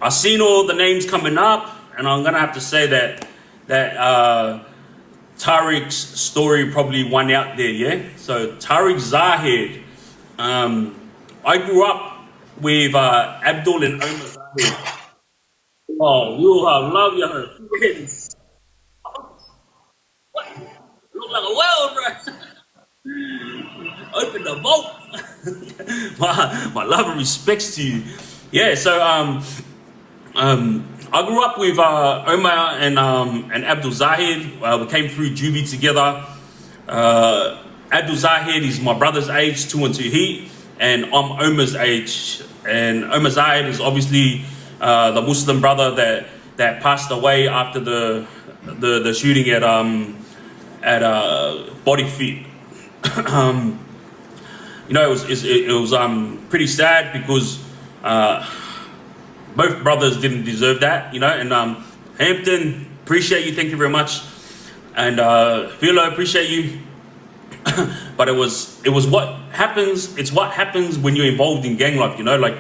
I seen all the names coming up, and I'm gonna have to say that Tarek's story probably won out there, yeah? So Tarek Zahed, I grew up with Abdul and Omar Zahed. Oh, you love your friends. What? Look like a whale, bro. Open the vault. my love and respects to you. Yeah, so I grew up with Omar and Abdul Zahed. We came through Juvie together. Abdul Zahed is my brother's age, 2 and 2 heat, and I'm Omar's age. And Omar Zahed is obviously the Muslim brother that passed away after the shooting at Body Fit. You know, it was pretty sad because both brothers didn't deserve that, you know. And Hampton, appreciate you, thank you very much. And Philo, appreciate you. But it was what happens. It's what happens when you're involved in gang life, you know. Like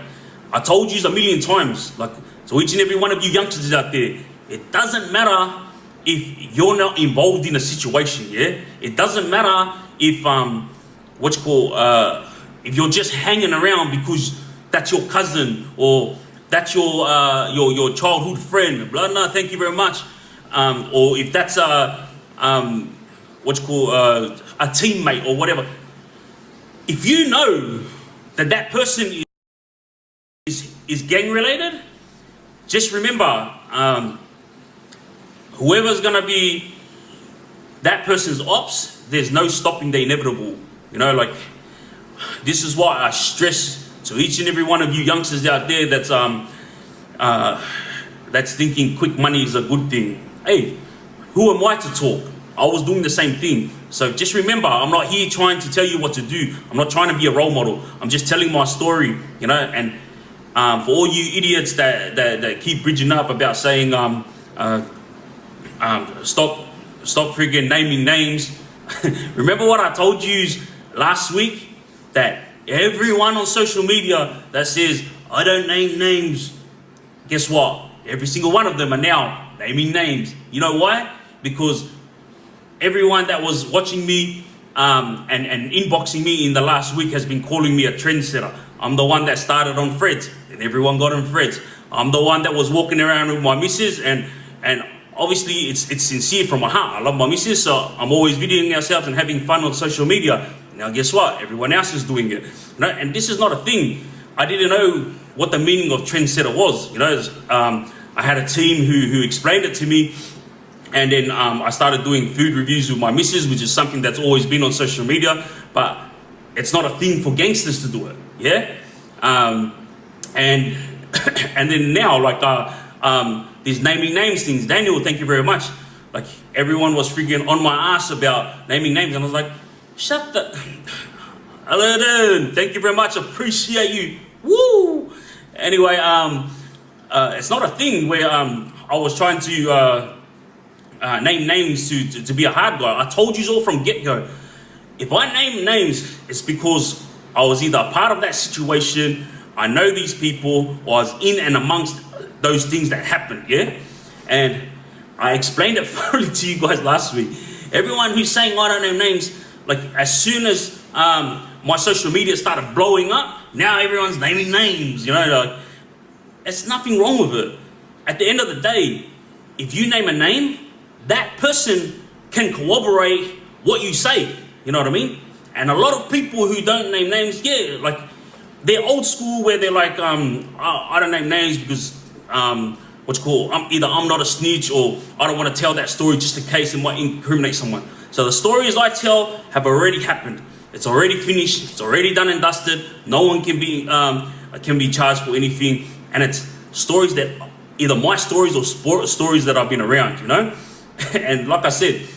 I told you a million times, like to each and every one of you youngsters out there, it doesn't matter if you're not involved in a situation, yeah. It doesn't matter if if you're just hanging around because that's your cousin or that's your childhood friend. Blah, no, thank you very much. Or if that's a teammate or whatever. If you know that person is gang related, just remember, whoever's gonna be that person's ops, there's no stopping the inevitable. You know, like this is why I stress to each and every one of you youngsters out there that's thinking quick money is a good thing. Hey, who am I to talk? I was doing the same thing. So just remember, I'm not here trying to tell you what to do. I'm not trying to be a role model. I'm just telling my story, you know. And for all you idiots that keep bridging up about saying stop freaking naming names. Remember what I told you last week? That everyone on social media that says I don't name names, guess what? Every single one of them are now naming names. You know why? Because everyone that was watching me and inboxing me in the last week has been calling me a trendsetter. I'm the one that started on Threads, and everyone got on Threads. I'm the one that was walking around with my missus, and obviously it's sincere from my heart. I love my missus, so I'm always videoing ourselves and having fun on social media. Now guess what? Everyone else is doing it. You know? And this is not a thing. I didn't know what the meaning of trendsetter was. You know, I had a team who explained it to me. And then I started doing food reviews with my missus, which is something that's always been on social media, but it's not a thing for gangsters to do it, yeah? And then now, like these naming names things, Daniel, thank you very much. Like everyone was freaking on my ass about naming names, and I was like, shut the, hello, thank you very much, appreciate you, woo! Anyway, it's not a thing where I was trying to name names to be a hard guy. I told you all from get-go. If I name names, it's because I was either a part of that situation, I know these people, or I was in and amongst those things that happened, yeah? And I explained it thoroughly to you guys last week. Everyone who's saying I don't know names, like as soon as my social media started blowing up, now everyone's naming names, you know? Like, there's nothing wrong with it. At the end of the day, if you name a name, that person can corroborate what you say, you know what I mean? And a lot of people who don't name names, yeah, like they're old school where they're like, I don't name names because either I'm not a snitch or I don't want to tell that story just in case it might incriminate someone. So the stories I tell have already happened. It's already finished. It's already done and dusted. No one can be charged for anything. And it's stories that either my stories or stories that I've been around, you know? And like I said,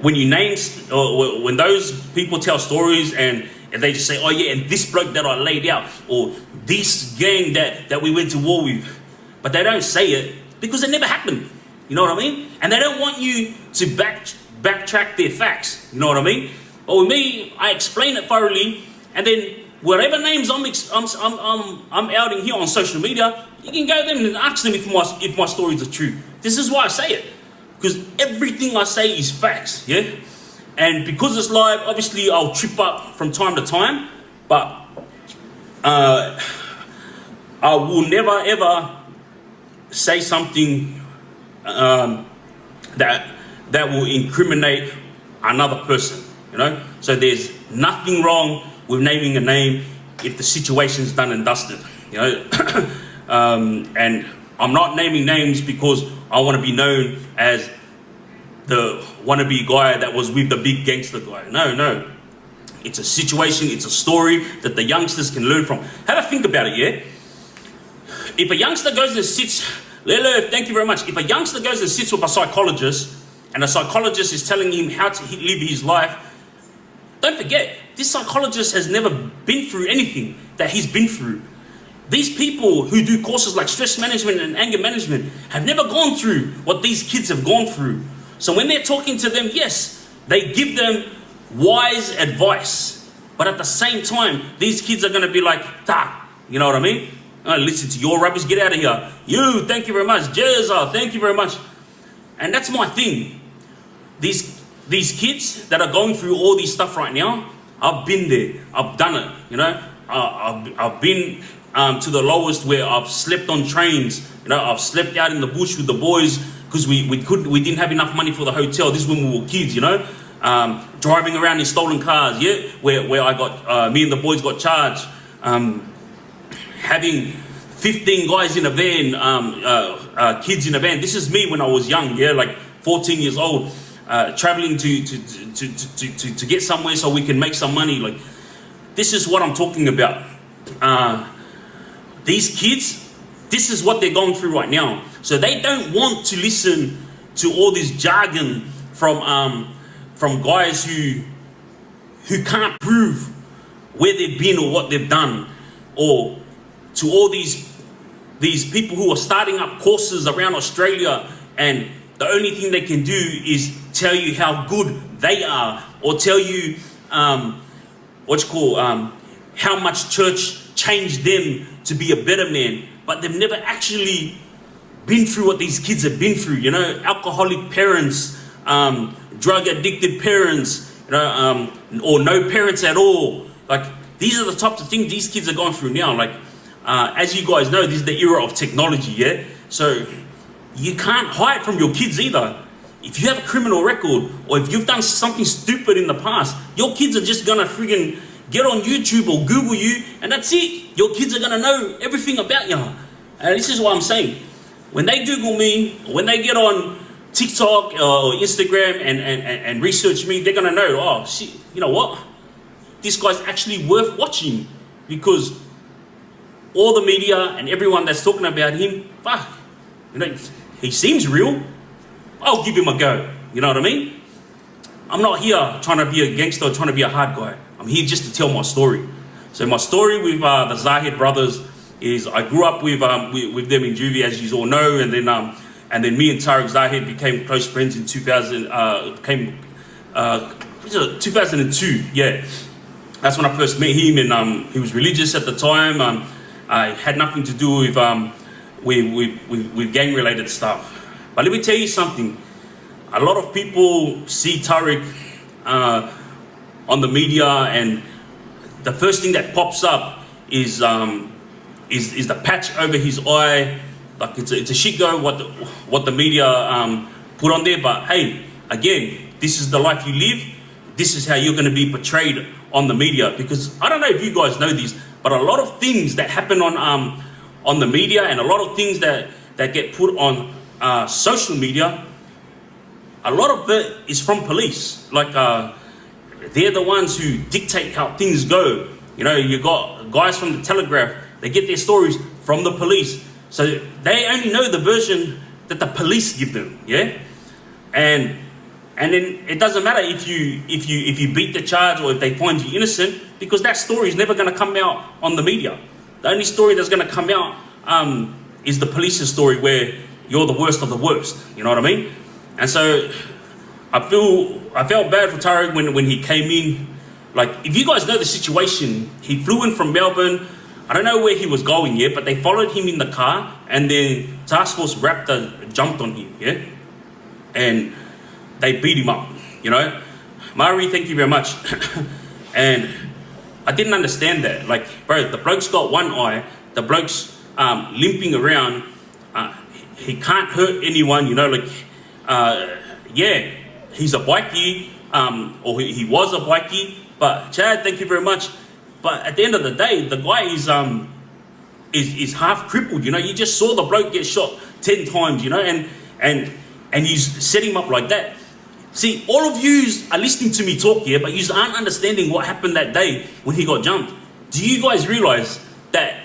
when you name, or when those people tell stories and they just say, oh yeah, and this bloke that I laid out, or this gang that we went to war with, but they don't say it because it never happened. You know what I mean? And they don't want you to backtrack their facts. You know what I mean? But with me, I explain it thoroughly, and then whatever names I'm outing here on social media, you can go to them and ask them if my stories are true. This is why I say it, because everything I say is facts, yeah. And because it's live, obviously I'll trip up from time to time, but I will never ever say something that will incriminate another person, you know. So there's nothing wrong with naming a name if the situation's done and dusted, you know. And I'm not naming names because I want to be known as the wannabe guy that was with the big gangster guy. No. It's a situation, it's a story that the youngsters can learn from. Have a think about it, yeah? If a youngster goes and sits, Lelo, thank you very much. If a youngster goes and sits with a psychologist, and a psychologist is telling him how to live his life, don't forget, this psychologist has never been through anything that he's been through. These people who do courses like stress management and anger management have never gone through what these kids have gone through. So when they're talking to them, yes, they give them wise advice. But at the same time, these kids are going to be like, you know what I mean? Listen to your rubbish, get out of here. You, thank you very much. Jezza, thank you very much. And that's my thing. These kids that are going through all this stuff right now, I've been there. I've done it, you know. I've been to the lowest where I've slept on trains. You know, I've slept out in the bush with the boys because we didn't have enough money for the hotel. This is when we were kids, you know. Driving around in stolen cars, yeah, where I got me and the boys got charged. Having 15 guys in a van, kids in a van. This is me when I was young, yeah, like 14 years old, traveling to get somewhere so we can make some money. Like, this is what I'm talking about. These kids, this is what they're going through right now. So they don't want to listen to all this jargon from guys who can't prove where they've been or what they've done, or to all these people who are starting up courses around Australia, and the only thing they can do is tell you how good they are, or tell you how much church changed them to be a better man. But they've never actually been through what these kids have been through, you know, alcoholic parents, drug addicted parents, you know, or no parents at all. Like, these are the types of things these kids are going through now. Like, as you guys know, this is the era of technology, yeah? So you can't hide from your kids either. If you have a criminal record, or if you've done something stupid in the past, your kids are just gonna friggin' get on YouTube or Google you, and that's it. Your kids are gonna know everything about you. And this is what I'm saying. When they Google me, or when they get on TikTok or Instagram and research me, they're gonna know, oh shit, you know what? This guy's actually worth watching, because all the media and everyone that's talking about him, fuck, you know, he seems real. I'll give him a go. You know what I mean? I'm not here trying to be a gangster or trying to be a hard guy. I'm here just to tell my story. So my story with the Zahed brothers is I grew up with them in juvie, as you all know, and then me and Tarek Zahed became close friends in 2002. Yeah, that's when I first met him, and he was religious at the time. I had nothing to do with gang related stuff. But let me tell you something. A lot of people see Tarek on the media, and the first thing that pops up is the patch over his eye. Like, it's a shit go what the media put on there. But hey, again, this is the life you live. This is how you're going to be portrayed on the media. Because I don't know if you guys know this, but a lot of things that happen on the media, and a lot of things that get put on social media, a lot of it is from police. Like, they're the ones who dictate how things go. You know, you got guys from the Telegraph, they get their stories from the police. So they only know the version that the police give them, yeah? And then it doesn't matter if you beat the charge or if they find you innocent, because that story is never going to come out on the media. The only story that's going to come out is the police's story, where you're the worst of the worst. You know what I mean? And so I felt bad for Tarek when he came in Like, if you guys know the situation, he flew in from Melbourne. I don't know where he was going yet, but they followed him in the car, and then Task Force Raptor jumped on him, yeah? And they beat him up, you know? Mari, thank you very much. And I didn't understand that. Like, bro, the bloke's got one eye, the bloke's limping around, he can't hurt anyone, you know, like, yeah, he's a bikie, or he was a bikie, but Chad, thank you very much. But at the end of the day, the guy is half crippled, you know. You just saw the bloke get shot 10 times, you know, and you set him up like that. See, all of yous are listening to me talk here, but yous aren't understanding what happened that day when he got jumped. Do you guys realize that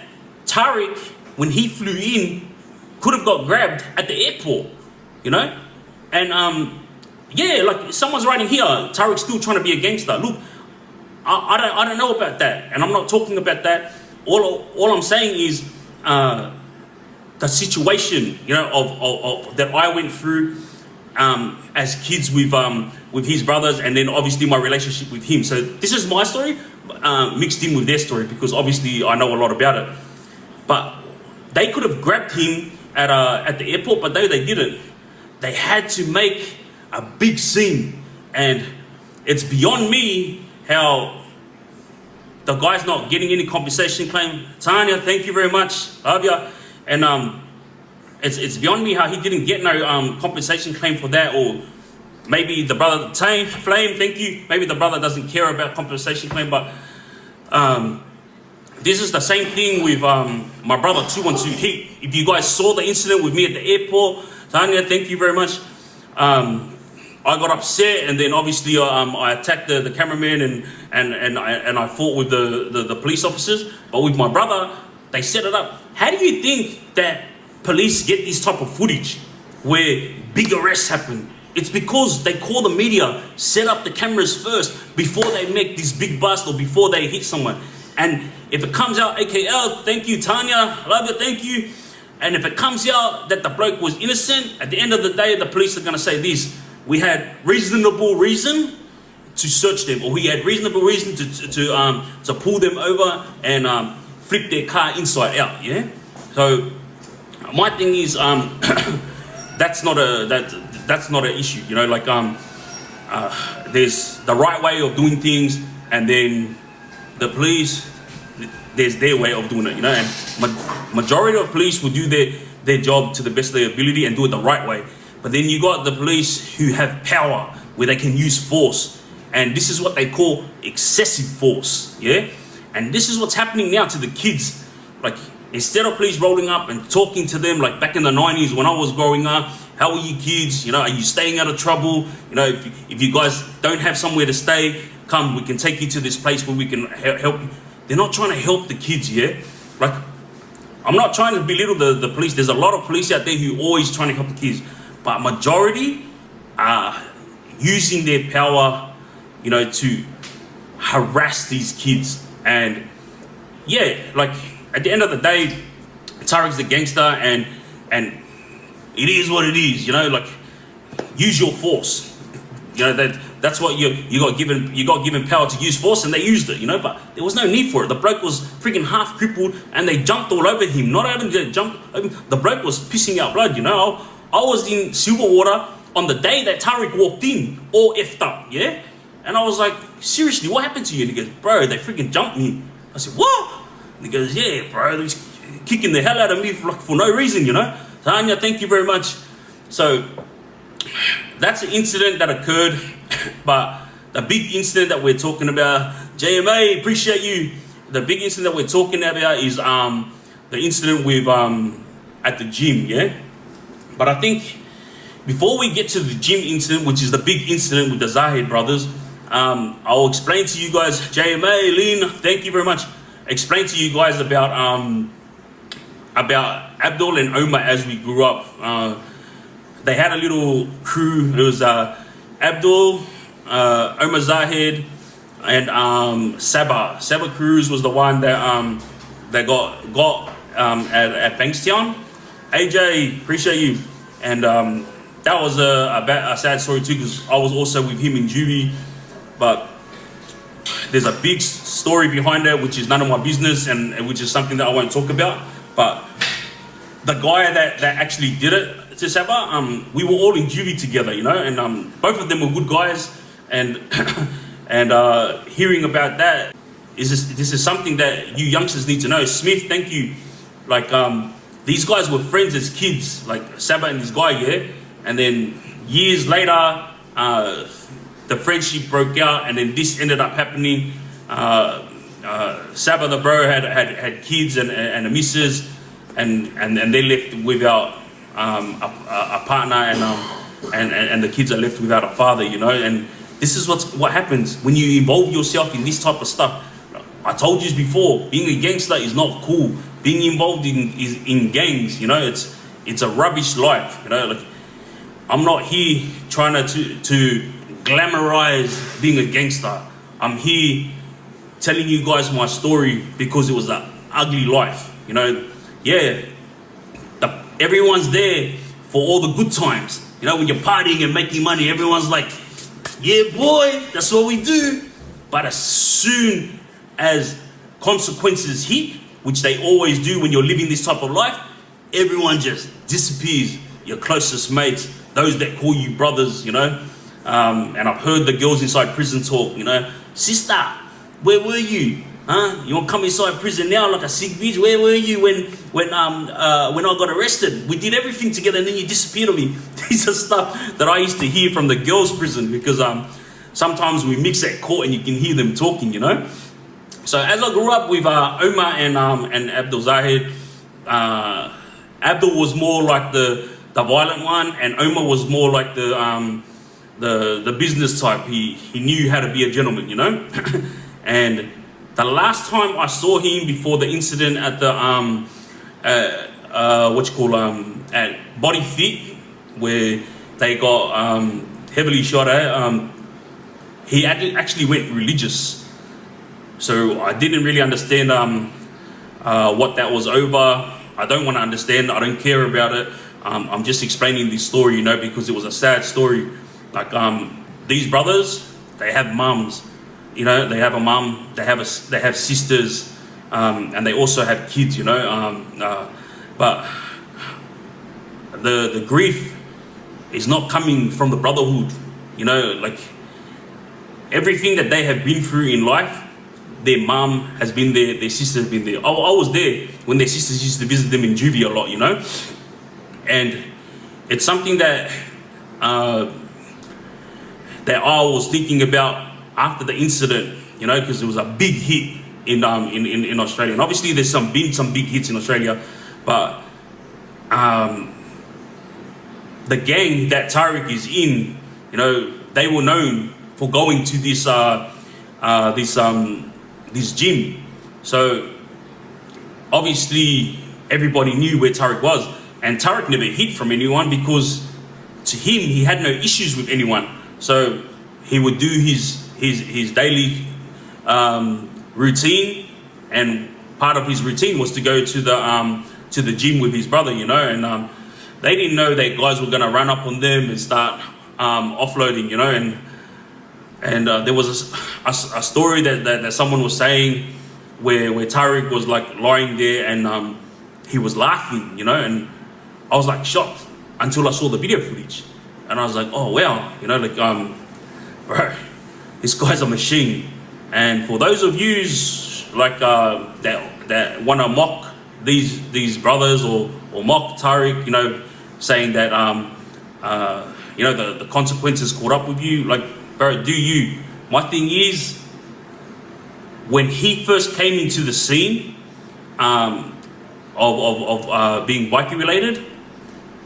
Tarek, when he flew in, could have got grabbed at the airport, you know? And yeah, like someone's writing here, Tarek's still trying to be a gangster. Look, I don't know about that, and I'm not talking about that. All I'm saying is the situation, you know, of that I went through as kids with his brothers, and then obviously my relationship with him. So this is my story mixed in with their story, because obviously I know a lot about it. But they could have grabbed him at the airport, but no, they didn't. They had to make a big scene, and it's beyond me how the guy's not getting any compensation claim. Tanya, thank you very much, love ya. And it's beyond me how he didn't get no compensation claim for that, or maybe the brother, Flame, thank you. Maybe the brother doesn't care about compensation claim, but this is the same thing with my brother 212 Heat. If you guys saw the incident with me at the airport, Tanya, thank you very much. I got upset, and then obviously I attacked the cameraman, and I fought with the police officers. But with my brother, they set it up. How do you think that police get this type of footage where big arrests happen? It's because they call the media, set up the cameras first before they make this big bust or before they hit someone. And if it comes out, AKL, thank you, Tanya, love you, thank you. And if it comes out that the bloke was innocent, at the end of the day, the police are going to say this: we had reasonable reason to search them, or we had reasonable reason to pull them over and flip their car inside out. Yeah. So my thing is that's not an issue. You know, like there's the right way of doing things, and then the police, there's their way of doing it. You know, and majority of police will do their job to the best of their ability and do it the right way. But then you got the police who have power, where they can use force. And this is what they call excessive force, yeah? And this is what's happening now to the kids. Like, instead of police rolling up and talking to them, like back in the 90s when I was growing up, how are you kids? You know, are you staying out of trouble? You know, if you guys don't have somewhere to stay, come, we can take you to this place where we can help you. They're not trying to help the kids, yeah? Like, I'm not trying to belittle the police. There's a lot of police out there who are always trying to help the kids. But majority are using their power, you know, to harass these kids. And yeah, like at the end of the day, Tarek's the gangster, and it is what it is, you know. Like, use your force. You know, that's what you got given power to use force, and they used it, you know. But there was no need for it. The bloke was freaking half crippled, and they jumped all over him. Not even they jumped. The bloke was pissing out blood, you know. I was in Silverwater on the day that Tarek walked in, all effed up, yeah? And I was like, seriously, what happened to you? And he goes, bro, they freaking jumped me. I said, what? And he goes, yeah, bro, they're just kicking the hell out of me for no reason, you know? Tanya, thank you very much. So that's an incident that occurred, but the big incident that we're talking about, JMA, appreciate you. The big incident that we're talking about is the incident with at the gym, yeah? But I think before we get to the gym incident, which is the big incident with the Zahed brothers, I'll explain to you guys, JMA, Lynn, thank you very much. Explain to you guys about Abdul and Omar as we grew up. They had a little crew. It was Abdul, Omar Zahed, and Sabah. Sabah Cruz was the one that got at Bankstown. AJ, appreciate you. And that was a sad story too, because I was also with him in juvie. But there's a big story behind it, which is none of my business, and which is something that I won't talk about. But the guy that actually did it to Saba, we were all in juvie together, you know, and both of them were good guys, and hearing about that this is something that you youngsters need to know. Smith, thank you. Like these guys were friends as kids, like Saba and this guy, yeah, and then years later, the friendship broke out, and then this ended up happening. Saba the bro had kids and a missus, and they left without a partner, and the kids are left without a father, you know. And this is what happens when you involve yourself in this type of stuff. I told you before, being a gangster is not cool. Being involved in gangs, you know, it's a rubbish life, you know. Like, I'm not here trying to glamorize being a gangster. I'm here telling you guys my story because it was an ugly life, you know. Yeah, everyone's there for all the good times, you know. When you're partying and making money, everyone's like, yeah boy, that's what we do. But as soon as consequences hit, which they always do when you're living this type of life, everyone just disappears. Your closest mates, those that call you brothers, you know. And I've heard the girls inside prison talk, you know, sister, where were you? Huh? You want to come inside prison now like a sick bitch? Where were you when I got arrested? We did everything together and then you disappeared on me. These are stuff that I used to hear from the girls' prison, because sometimes we mix at court and you can hear them talking, you know. So as I grew up with Omar and Abdul Zahed, Abdul was more like the violent one, and Omar was more like the business type. He knew how to be a gentleman, you know. And the last time I saw him before the incident at the at Body Fit, where they got heavily shot at, he actually went religious. So I didn't really understand what that was over. I don't want to understand. I don't care about it. I'm just explaining this story, you know, because it was a sad story. Like these brothers, they have mums, you know. They have a mum. They have sisters, and they also have kids, you know. But the grief is not coming from the brotherhood, you know. Like everything that they have been through in life, their mum has been there, their sister has been there. I was there when their sisters used to visit them in juvie a lot, you know. And it's something that that I was thinking about after the incident, you know, because it was a big hit in Australia. And obviously there's been some big hits in Australia, but the gang that Tarek is in, you know, they were known for going to this gym. So obviously everybody knew where Tarek was, and Tarek never hid from anyone because to him he had no issues with anyone. So he would do his daily routine, and part of his routine was to go to the gym with his brother, you know. And they didn't know that guys were gonna run up on them and start offloading, you know. And there was a story that someone was saying where Tarek was like lying there and he was laughing, you know. And I was like shocked until I saw the video footage, and I was like, oh wow, you know, like bro, this guy's a machine. And for those of you like that want to mock these brothers or mock Tarek, you know, saying that you know, the consequences caught up with you, like, bro, do you? My thing is, when he first came into the scene of being bikie related,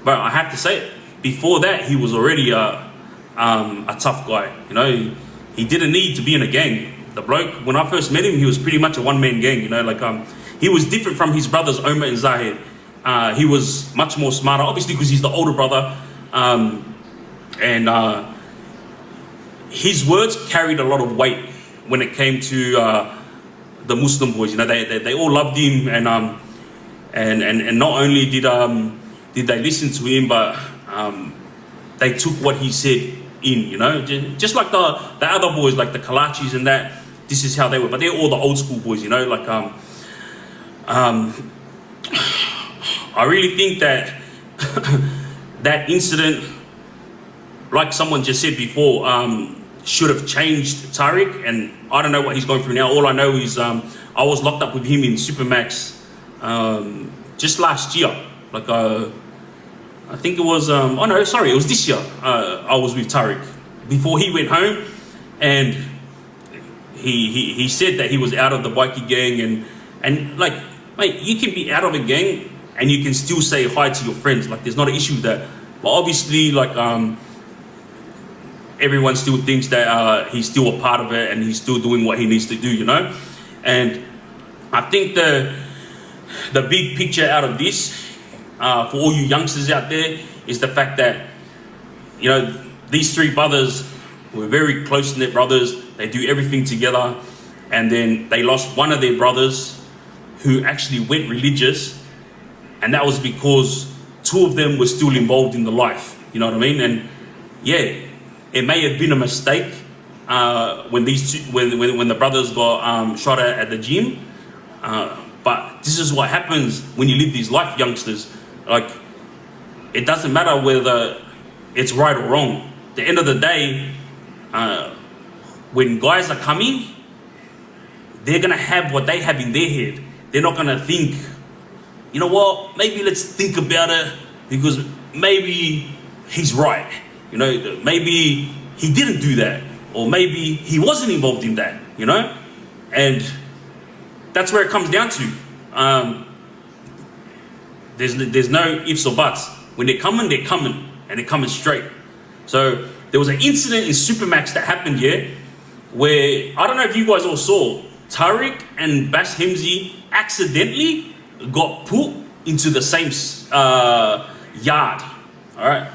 but I have to say it, before that he was already a tough guy, you know. He didn't need to be in a gang. The bloke, when I first met him, he was pretty much a one-man gang, you know. Like he was different from his brothers Omar and Zahed. He was much more smarter, obviously because he's the older brother, and his words carried a lot of weight when it came to the Muslim boys. You know, they all loved him, and not only did they listen to him, but they took what he said in. You know, just like the other boys, like the Kalachis and that. this is how they were. But they're all the old school boys, you know. Like I really think that that incident, like someone just said before, should have changed Tarek. And I don't know what he's going through now. All I know is I was locked up with him in Supermax just last year. Like I think it was oh no, sorry, it was this year. I was with Tarek before he went home, and he said that he was out of the bikie gang, and like, mate, you can be out of a gang and you can still say hi to your friends. Like, there's not an issue with that. But obviously, like everyone still thinks that he's still a part of it and he's still doing what he needs to do, you know. And I think the big picture out of this, for all you youngsters out there, is the fact that, you know, these three brothers were very close-knit brothers. They do everything together, and then they lost one of their brothers who actually went religious, and that was because two of them were still involved in the life, you know what I mean? And yeah, it may have been a mistake when the brothers got shot at the gym, but this is what happens when you live this life, youngsters. Like, it doesn't matter whether it's right or wrong. At the end of the day, when guys are coming, they're gonna have what they have in their head. They're not gonna think, you know what, maybe let's think about it, because maybe he's right. You know, maybe he didn't do that, or maybe he wasn't involved in that, you know? And that's where it comes down to. There's no ifs or buts. When they're coming, and they're coming straight. So there was an incident in Supermax that happened here, where, I don't know if you guys all saw, Tarek and Bass Hamzy accidentally got put into the same yard. All right.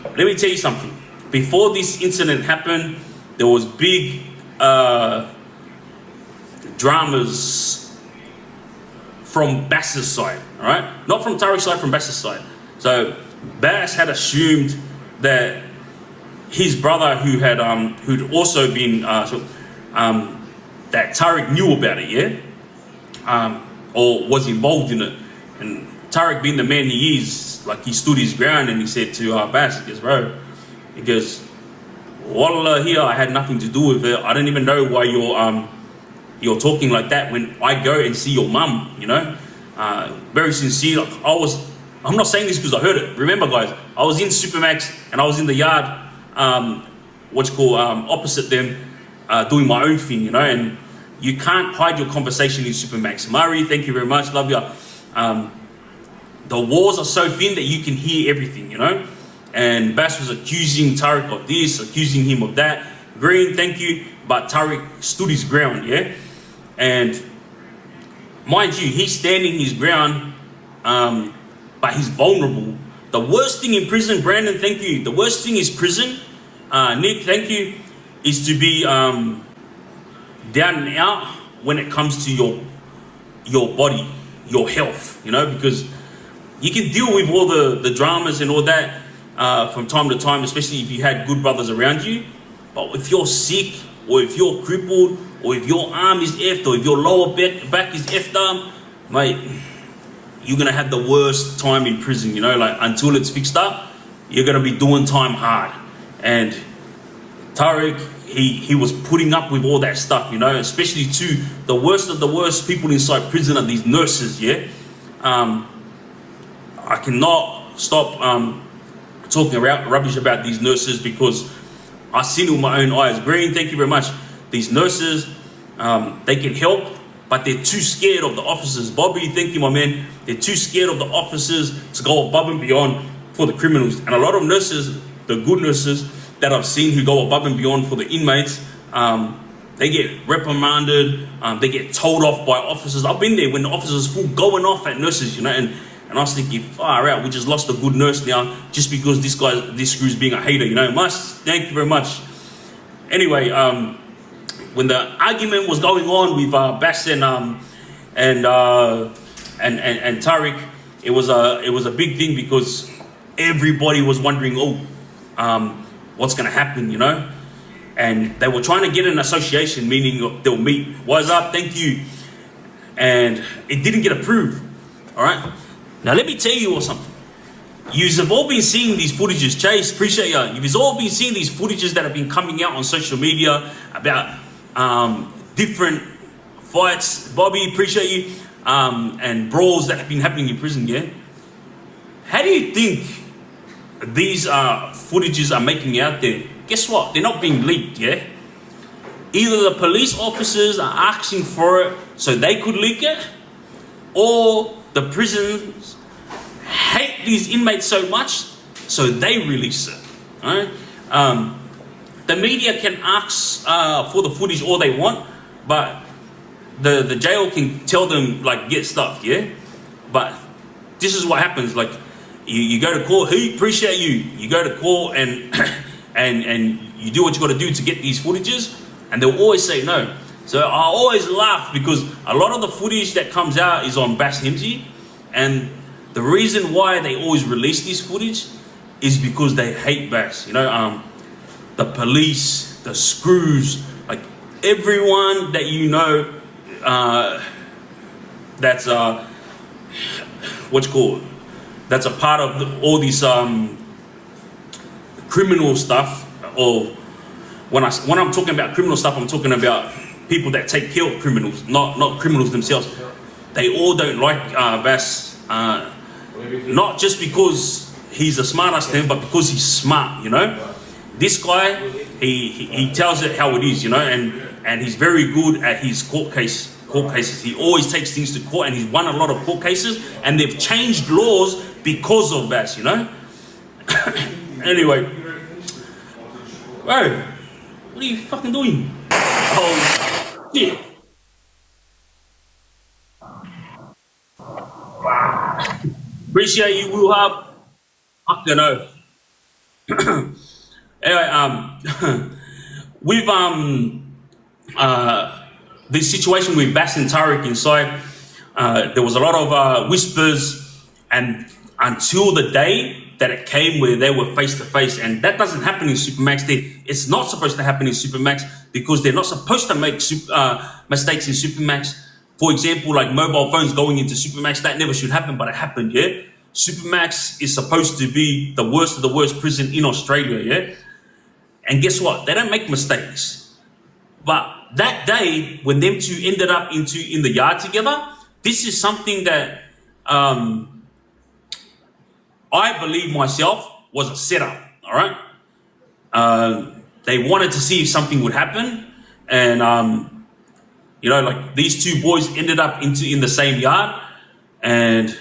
Let me tell you something. Before this incident happened, there was big dramas from Bass's side. All right, not from Tarek's side, from Bass's side. So Bass had assumed that his brother, who had who'd also been that Tarek knew about it, yeah, or was involved in it. And Tarek, being the man he is, like, he stood his ground and he said to Bass, he goes, bro, he goes, wallah, here, I had nothing to do with it. I don't even know why you're talking like that when I go and see your mum, you know. Very sincere. Like, I'm not saying this because I heard it. Remember, guys, I was in Supermax and I was in the yard, opposite them, doing my own thing, you know. And you can't hide your conversation in Supermax. Murray, thank you very much, love you. The walls are so thin that you can hear everything, you know. And Bass was accusing Tarek of this, accusing him of that. Green, thank you. But Tarek stood his ground, yeah. And mind you, he's standing his ground, but he's vulnerable. The worst thing in prison, Brandon, thank you. The worst thing is prison. Nick, thank you. Is to be down and out when it comes to your body, your health, you know, because you can deal with all the dramas and all that from time to time, especially if you had good brothers around you. But if you're sick, or if you're crippled, or if your arm is effed, or if your lower back is effed up, mate, you're gonna have the worst time in prison, you know, like, until it's fixed up, you're gonna be doing time hard. And Tarek, he was putting up with all that stuff, you know, especially to the worst of the worst people inside prison are these nurses, yeah. I cannot stop talking rubbish about these nurses because I've seen it with my own eyes. Green, thank you very much. These nurses, they can help, but they're too scared of the officers. Bobby, thank you, my man. They're too scared of the officers to go above and beyond for the criminals. And a lot of nurses, the good nurses that I've seen who go above and beyond for the inmates, they get reprimanded, they get told off by officers. I've been there when the officers full going off at nurses, you know, and I was thinking, far out, we just lost a good nurse now just because this screw's being a hater, you know. Thank you very much. Anyway, when the argument was going on with Bass and Tarek, it was a big thing because everybody was wondering, what's gonna happen, you know. and they were trying to get an association, meaning they'll meet. What's up? Thank you. And it didn't get approved. All right. Now let me tell you or something. You've all been seeing these footages, Chase. Appreciate you. You've all been seeing these footages that have been coming out on social media about different fights. Bobby, appreciate you. And brawls that have been happening in prison. Yeah. How do you think these footages are making out there? Guess what? They're not being leaked. Yeah. Either the police officers are asking for it so they could leak it, or the prisons hate these inmates so much so they release it. Right? The media can ask for the footage all they want, but the jail can tell them like get stuff. Yeah. But this is what happens. Like you go to court. Hey, appreciate you. You go to court and and you do what you got to do to get these footages, and they'll always say no. So I always laugh because a lot of the footage that comes out is on Bass Hamzy, and the reason why they always release this footage is because they hate Bass. You know, the police, the screws, like everyone that you know, that's what's called, that's a part of all these criminal stuff. Or when I'm talking about criminal stuff, I'm talking about people that take care of criminals, not criminals themselves. They all don't like Bass, not just because he's the smartest thing, but because he's smart. You know, this guy, he tells it how it is. You know, and he's very good at his court cases. He always takes things to court, and he's won a lot of court cases, and they've changed laws because of Bass. You know. Anyway, bro, what are you fucking doing? Oh, shit. Appreciate you, Will Hub. I don't know. Anyway, with the situation with Bass and Tarek inside, there was a lot of whispers, and until the day that it came where they were face to face, and that doesn't happen in Supermax. It's not supposed to happen in Supermax because they're not supposed to make mistakes in Supermax. For example, like mobile phones going into Supermax, that never should happen, but it happened. Yeah, Supermax is supposed to be the worst of the worst prison in Australia. Yeah, and guess what? They don't make mistakes. But that day when them two ended up in the yard together, this is something that I believe myself was a setup. All right, they wanted to see if something would happen, and you know, like these two boys ended up in the same yard, and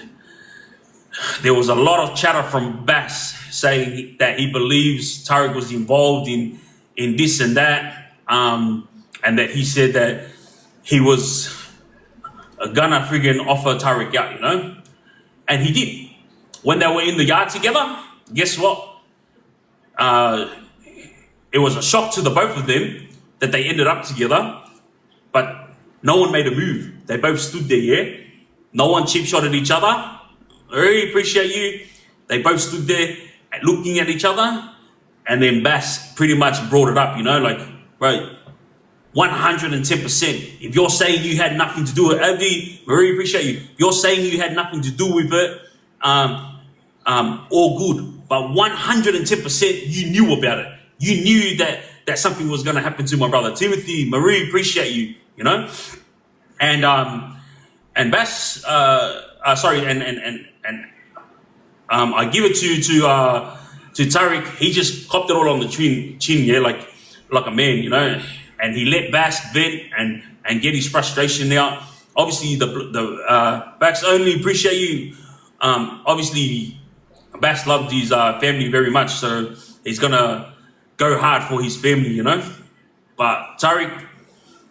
there was a lot of chatter from Bass saying that he believes Tarek was involved in this and that, and that he said that he was gonna friggin' offer Tarek out, you know, and he did. When they were in the yard together, guess what? It was a shock to the both of them that they ended up together, but no one made a move. They both stood there, yeah? No one cheap-shotted each other. I really appreciate you. They both stood there looking at each other, and then Bass pretty much brought it up, you know, like, right, 110%. If you're saying you had nothing to do with it, Abdi, I really appreciate you. You're saying you had nothing to do with it, all good. But 110% you knew about it. You knew that something was going to happen to my brother Timothy. Marie, appreciate you, you know. And Bass, sorry, and I give it to Tarek. He just copped it all on the chin, yeah, like a man, you know. And he let Bass vent and get his frustration out. Obviously, the Bass only appreciate you. Obviously, Bass loved his family very much, so he's gonna go hard for his family, you know. But Tarek,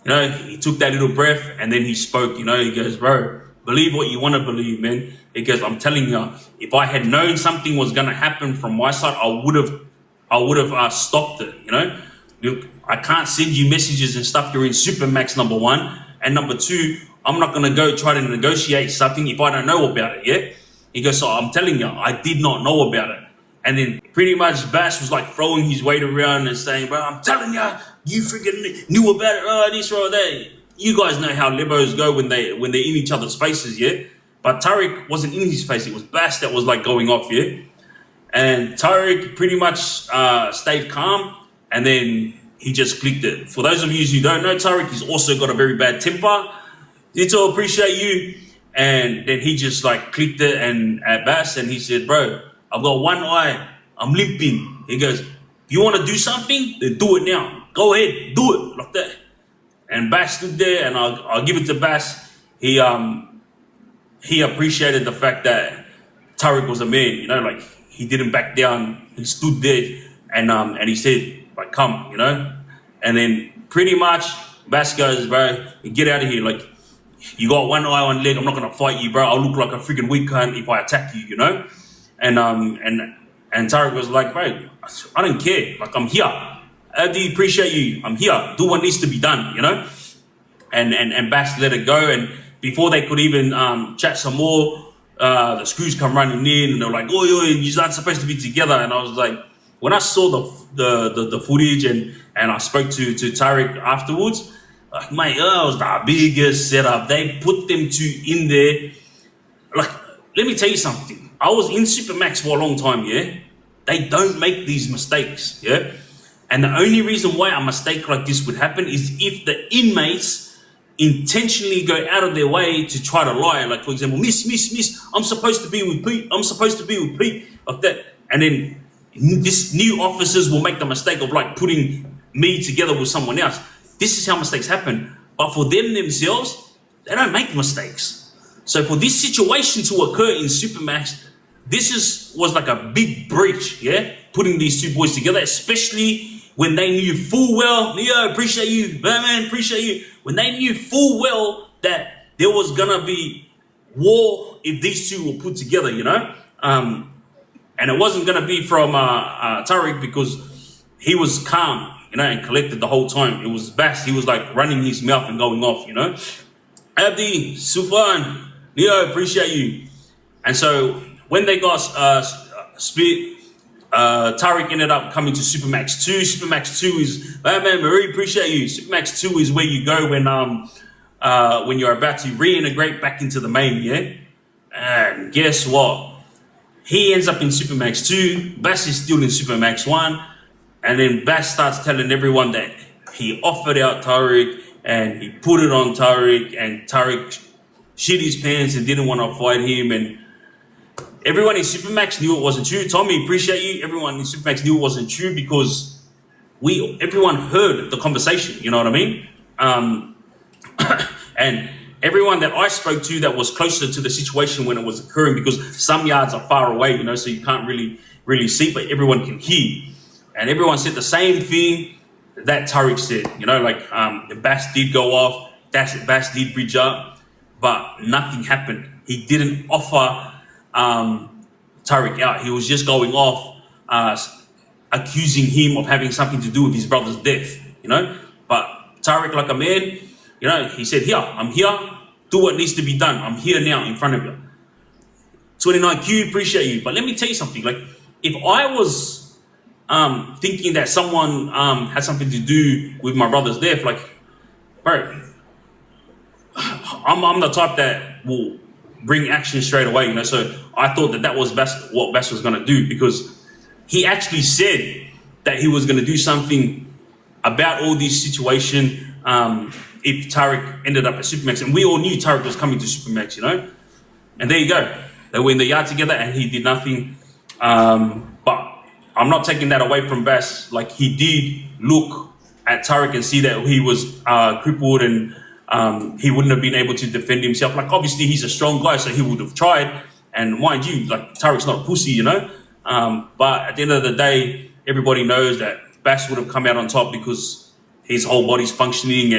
you know, he took that little breath and then he spoke, you know. He goes, bro, believe what you want to believe, man. He goes, I'm telling you, if I had known something was gonna happen from my side, I would have stopped it, you know. Look, I can't send you messages and stuff. You're in Supermax, number one, and number two, I'm not gonna go try to negotiate something if I don't know about it, yeah. He goes, so I'm telling you, I did not know about it. And then pretty much Bass was like throwing his weight around and saying, bro, I'm telling you, you freaking knew about it, this or that. You guys know how libos go when they're in each other's faces, yeah? But Tarek wasn't in his face, it was Bass that was like going off, yeah? And Tarek pretty much stayed calm, and then he just clicked it. For those of you who don't know Tarek, he's also got a very bad temper. Dito, appreciate you. And then he just like clicked it and at Bass, and he said, bro, I've got one eye, I'm limping. He goes, you want to do something? Then do it now. Go ahead, do it, like that. And Bass stood there, and I'll give it to Bass. He appreciated the fact that Tarek was a man, you know, like he didn't back down. He stood there and he said, like, come, you know. And then pretty much Bass goes, bro, get out of here. Like, you got one eye, one leg. I'm not gonna fight you, bro. I'll look like a freaking weak cunt if I attack you, you know. And Tarek was like, bro, I don't care. Like, I'm here. I do appreciate you. I'm here. Do what needs to be done, you know. And Bass let it go. And before they could even chat some more, the screws come running in, and they're like, "Oh, you're not supposed to be together." And I was like, when I saw the footage and I spoke to Tarek afterwards, like, mate, that was the biggest setup. They put them two in there. Like, let me tell you something. I was in Supermax for a long time, yeah. They don't make these mistakes, yeah. And the only reason why a mistake like this would happen is if the inmates intentionally go out of their way to try to lie. Like, for example, miss, I'm supposed to be with Pete, like that. And then these new officers will make the mistake of like putting me together with someone else. This is how mistakes happen. But for them themselves, they don't make mistakes. So for this situation to occur in Supermax, this was like a big breach, yeah? Putting these two boys together, especially when they knew full well, Leo, appreciate you, Batman, appreciate you. When they knew full well that there was gonna be war if these two were put together, you know? And it wasn't gonna be from Tarek, because he was calm, you know, and collected the whole time. It was Bass, he was like running his mouth and going off, you know? Abdi, Sufan, Leo, appreciate you. And so when they got split, Tarek ended up coming to Supermax 2. Supermax 2 is, man, Marie, appreciate you. Supermax 2 is where you go when you're about to reintegrate back into the main, yeah? And guess what? He ends up in Supermax 2. Bass is still in Supermax 1. And then Bass starts telling everyone that he offered out Tarek and he put it on Tarek, and Tarek shit his pants and didn't want to fight him. And everyone in Supermax knew it wasn't true. Tommy, appreciate you. Everyone in Supermax knew it wasn't true because everyone heard the conversation, you know what I mean? And everyone that I spoke to that was closer to the situation when it was occurring, because some yards are far away, you know, so you can't really see, but everyone can hear. And everyone said the same thing that Tarek said, you know, like the Bass did go off, Bass did bridge up, but nothing happened. He didn't offer Tarek out. He was just going off, accusing him of having something to do with his brother's death, you know. But Tarek, like a man, you know, he said, here, I'm here, do what needs to be done. I'm here now in front of you. 29Q, appreciate you. But let me tell you something, like, if I was thinking that someone had something to do with my brother's death, like, bro, I'm the type that will bring action straight away, you know. So I thought that was what Bass was going to do, because he actually said that he was going to do something about all this situation if Tarek ended up at Supermax. And we all knew Tarek was coming to Supermax, you know. And there you go. They were in the yard together and he did nothing. But I'm not taking that away from Bass. Like, he did look at Tarek and see that he was crippled and he wouldn't have been able to defend himself. Like, obviously he's a strong guy, so he would have tried. And mind you, like, Tarek's not a pussy, you know. But at the end of the day, everybody knows that Bass would have come out on top because his whole body's functioning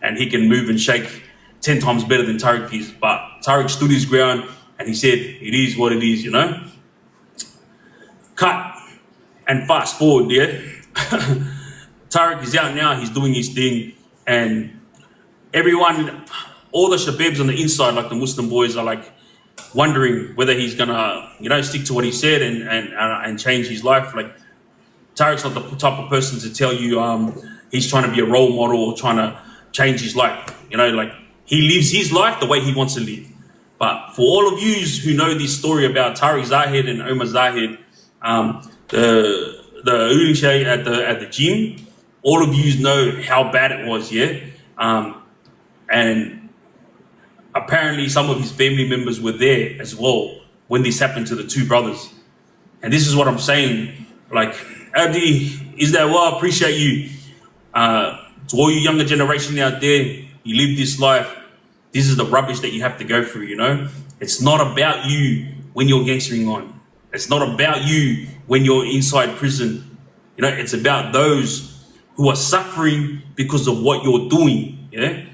and he can move and shake 10 times better than Tarek is. But Tarek stood his ground and he said, it is what it is, you know. Cut and fast forward, yeah. Tarek is out now, he's doing his thing, and everyone, all the shababs on the inside, like the Muslim boys, are like wondering whether he's gonna, you know, stick to what he said and change his life. Like, Tarek's not the type of person to tell you, he's trying to be a role model or trying to change his life. You know, like he lives his life the way he wants to live. But for all of you who know this story about Tarek Zahed and Omar Zahed, the Ulinshay at the gym, all of you know how bad it was, yeah? And apparently some of his family members were there as well when this happened to the two brothers. And this is what I'm saying, like, Abdi, is that well, I appreciate you. To all you younger generation out there, you live this life, this is the rubbish that you have to go through, you know? It's not about you when you're gangstering on. It's not about you when you're inside prison. You know, it's about those who are suffering because of what you're doing, yeah?